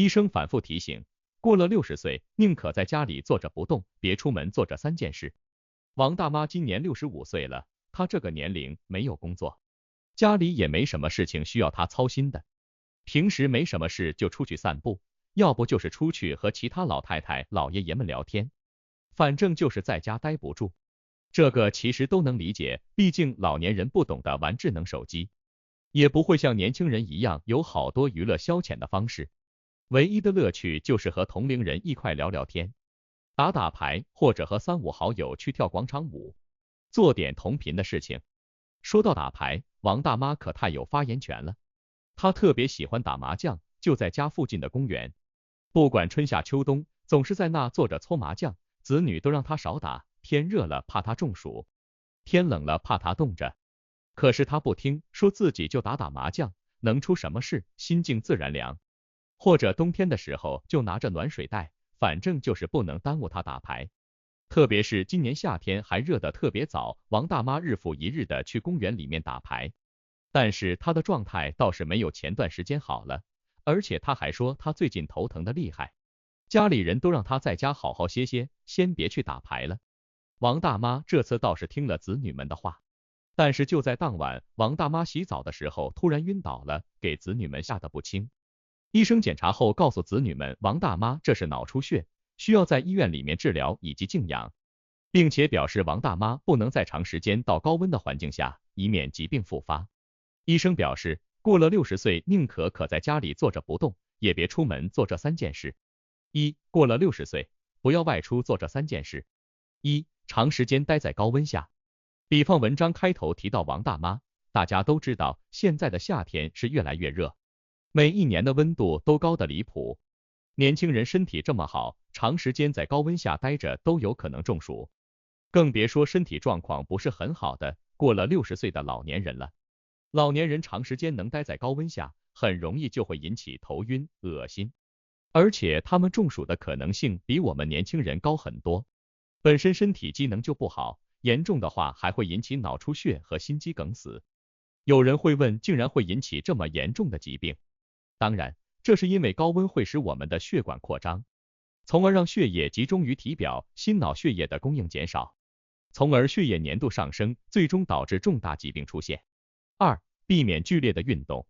医生反复提醒，过了60岁，宁可在家里坐着不动，别出门做这3件事。王大妈今年65岁了，她这个年龄没有工作，家里也没什么事情需要她操心的。平时没什么事就出去散步，要不就是出去和其他老太太、老爷爷们聊天，反正就是在家待不住。这个其实都能理解，毕竟老年人不懂得玩智能手机，也不会像年轻人一样有好多娱乐消遣的方式。唯一的乐趣就是和同龄人一块聊聊天，打打牌，或者和3、5好友去跳广场舞，做点同频的事情。说到打牌，王大妈可太有发言权了。她特别喜欢打麻将，就在家附近的公园，不管春夏秋冬，总是在那坐着搓麻将。子女都让她少打，天热了怕她中暑，天冷了怕她冻着。可是她不听，说自己就打打麻将，能出什么事，心静自然凉。或者冬天的时候就拿着暖水袋，反正就是不能耽误她打牌。特别是今年夏天还热得特别早，王大妈日复一日的去公园里面打牌，但是她的状态倒是没有前段时间好了，而且她还说她最近头疼的厉害，家里人都让她在家好好歇歇，先别去打牌了。王大妈这次倒是听了子女们的话，但是就在当晚，王大妈洗澡的时候突然晕倒了，给子女们吓得不轻。医生检查后告诉子女们，王大妈这是脑出血，需要在医院里面治疗以及静养，并且表示王大妈不能再长时间到高温的环境下，以免疾病复发。医生表示，过了60岁，宁可在家里坐着不动，也别出门做这3件事。过了60岁，不要外出做这3件事。长时间待在高温下。比方文章开头提到王大妈，大家都知道现在的夏天是越来越热，每一年的温度都高得离谱。年轻人身体这么好，长时间在高温下待着都有可能中暑，更别说身体状况不是很好的过了60岁的老年人了。老年人长时间能待在高温下，很容易就会引起头晕、恶心，而且他们中暑的可能性比我们年轻人高很多。本身身体机能就不好，严重的话还会引起脑出血和心肌梗死。有人会问，竟然会引起这么严重的疾病？当然，这是因为高温会使我们的血管扩张，从而让血液集中于体表，心脑血液的供应减少，从而血液粘度上升，最终导致重大疾病出现。避免剧烈的运动。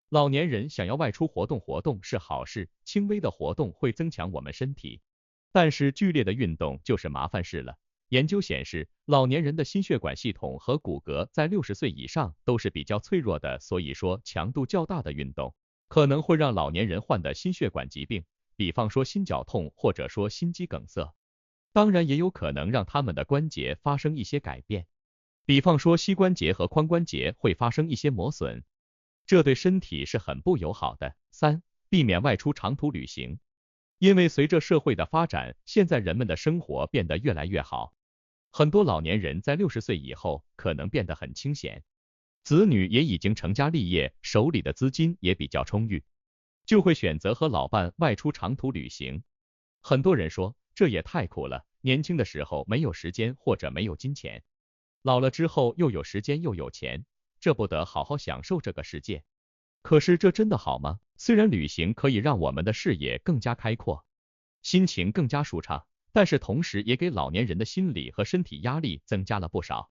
老年人想要外出活动活动是好事，轻微的活动会增强我们身体，但是剧烈的运动就是麻烦事了。研究显示，老年人的心血管系统和骨骼在60岁以上都是比较脆弱的，所以说强度较大的运动可能会让老年人患的心血管疾病，比方说心绞痛或者说心肌梗塞。当然也有可能让他们的关节发生一些改变，比方说膝关节和髋关节会发生一些磨损，这对身体是很不友好的。避免外出长途旅行。因为随着社会的发展，现在人们的生活变得越来越好，很多老年人在60岁以后可能变得很清闲，子女也已经成家立业，手里的资金也比较充裕，就会选择和老伴外出长途旅行。很多人说，这也太苦了，年轻的时候没有时间或者没有金钱，老了之后又有时间又有钱，这不得好好享受这个世界。可是这真的好吗？虽然旅行可以让我们的视野更加开阔，心情更加舒畅，但是同时也给老年人的心理和身体压力增加了不少。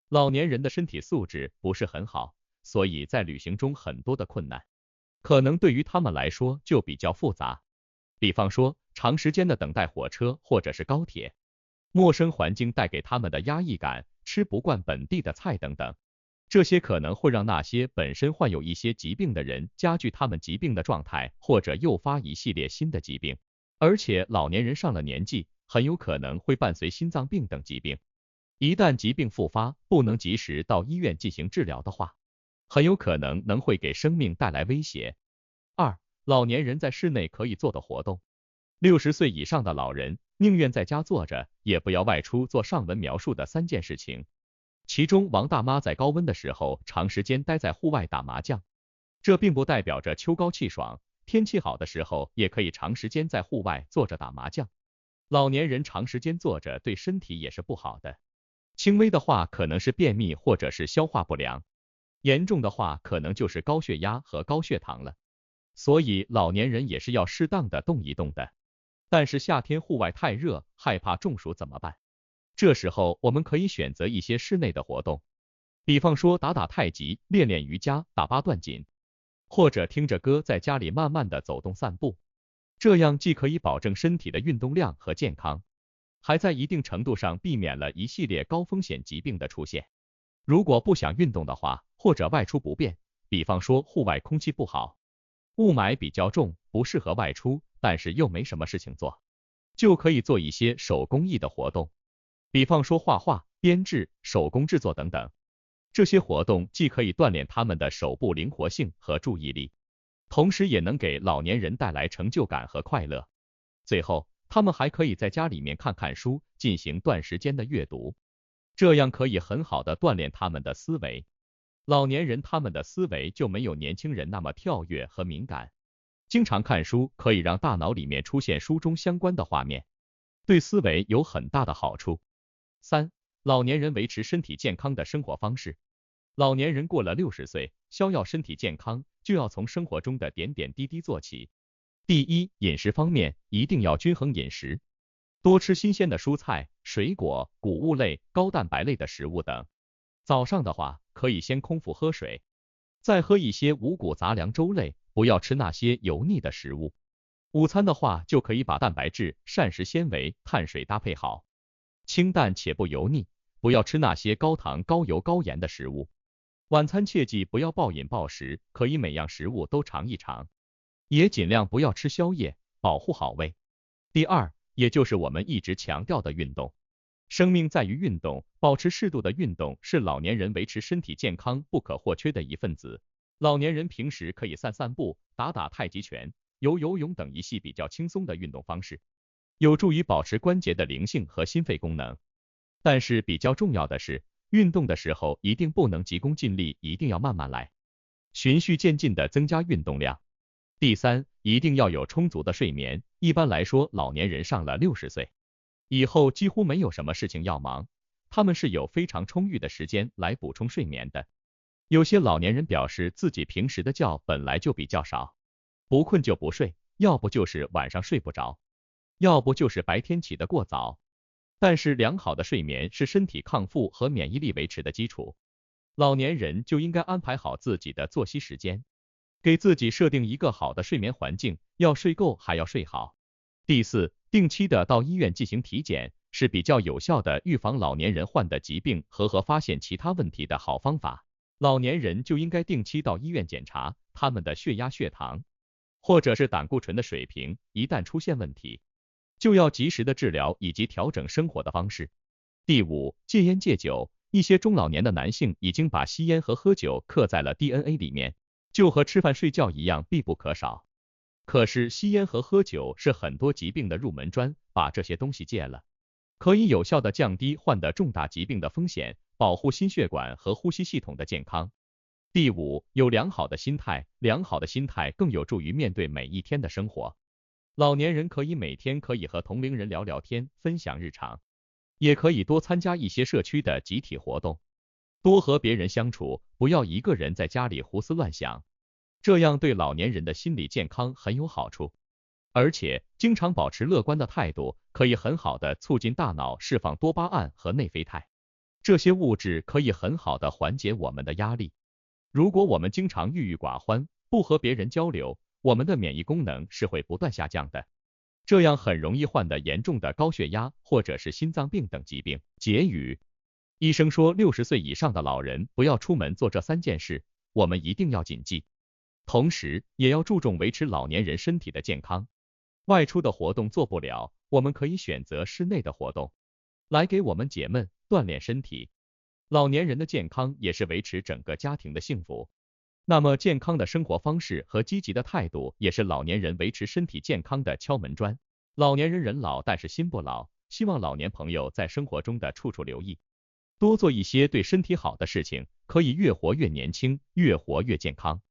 老年人的身体素质不是很好，所以在旅行中很多的困难，可能对于他们来说就比较复杂。比方说，长时间的等待火车或者是高铁，陌生环境带给他们的压抑感，吃不惯本地的菜等等。这些可能会让那些本身患有一些疾病的人加剧他们疾病的状态，或者诱发一系列新的疾病。而且老年人上了年纪，很有可能会伴随心脏病等疾病。一旦疾病复发，不能及时到医院进行治疗的话，很有可能会给生命带来威胁。老年人在室内可以做的活动。60岁以上的老人宁愿在家坐着，也不要外出做上文描述的3件事情。其中，王大妈在高温的时候长时间待在户外打麻将，这并不代表着秋高气爽，天气好的时候也可以长时间在户外坐着打麻将。老年人长时间坐着对身体也是不好的，轻微的话可能是便秘或者是消化不良，严重的话可能就是高血压和高血糖了。所以老年人也是要适当的动一动的。但是夏天户外太热，害怕中暑怎么办？这时候我们可以选择一些室内的活动，比方说打打太极、练练瑜伽、打八段锦，或者听着歌在家里慢慢的走动散步。这样既可以保证身体的运动量和健康，还在一定程度上避免了一系列高风险疾病的出现。如果不想运动的话，或者外出不便，比方说户外空气不好，雾霾比较重，不适合外出，但是又没什么事情做，就可以做一些手工艺的活动，比方说画画、编制、手工制作等等。这些活动既可以锻炼他们的手部灵活性和注意力，同时也能给老年人带来成就感和快乐。最后，他们还可以在家里面看看书，进行短时间的阅读，这样可以很好的锻炼他们的思维。老年人他们的思维就没有年轻人那么跳跃和敏感，经常看书可以让大脑里面出现书中相关的画面，对思维有很大的好处。3. 老年人维持身体健康的生活方式。老年人过了60岁，想要身体健康，就要从生活中的点点滴滴做起。第一，饮食方面一定要均衡饮食，多吃新鲜的蔬菜、水果、谷物类、高蛋白类的食物等。早上的话，可以先空腹喝水，再喝一些五谷杂粮粥类，不要吃那些油腻的食物。午餐的话，就可以把蛋白质、膳食纤维、碳水搭配好，清淡且不油腻，不要吃那些高糖、高油、高盐的食物。晚餐切记不要暴饮暴食，可以每样食物都尝一尝，也尽量不要吃宵夜，保护好胃。第二，也就是我们一直强调的运动。生命在于运动，保持适度的运动是老年人维持身体健康不可或缺的一份子。老年人平时可以散散步、打打太极拳、游泳等一系比较轻松的运动方式，有助于保持关节的灵性和心肺功能。但是比较重要的是，运动的时候一定不能急功近利，一定要慢慢来，循序渐进的增加运动量。第三，一定要有充足的睡眠。一般来说，老年人上了60岁以后几乎没有什么事情要忙，他们是有非常充裕的时间来补充睡眠的。有些老年人表示自己平时的觉本来就比较少，不困就不睡，要不就是晚上睡不着，要不就是白天起得过早。但是良好的睡眠是身体康复和免疫力维持的基础，老年人就应该安排好自己的作息时间，给自己设定一个好的睡眠环境，要睡够还要睡好。第四，定期的到医院进行体检是比较有效的预防老年人患的疾病和发现其他问题的好方法。老年人就应该定期到医院检查他们的血压、血糖，或者是胆固醇的水平，一旦出现问题，就要及时的治疗以及调整生活的方式。第五，戒烟戒酒。一些中老年的男性已经把吸烟和喝酒刻在了 DNA 里面，就和吃饭睡觉一样必不可少。可是吸烟和喝酒是很多疾病的入门砖，把这些东西戒了，可以有效的降低患得重大疾病的风险，保护心血管和呼吸系统的健康。第五，有良好的心态，良好的心态更有助于面对每一天的生活。老年人每天可以和同龄人聊聊天，分享日常，也可以多参加一些社区的集体活动，多和别人相处，不要一个人在家里胡思乱想，这样对老年人的心理健康很有好处。而且经常保持乐观的态度，可以很好的促进大脑释放多巴胺和内啡肽，这些物质可以很好的缓解我们的压力。如果我们经常郁郁寡欢，不和别人交流，我们的免疫功能是会不断下降的，这样很容易患得严重的高血压或者是心脏病等疾病。结语，医生说60岁以上的老人不要出门做这3件事，我们一定要谨记，同时也要注重维持老年人身体的健康。外出的活动做不了，我们可以选择室内的活动，来给我们解闷，锻炼身体。老年人的健康也是维持整个家庭的幸福，那么健康的生活方式和积极的态度也是老年人维持身体健康的敲门砖。老年人人老但是心不老，希望老年朋友在生活中的处处留意，多做一些对身体好的事情，可以越活越年轻，越活越健康。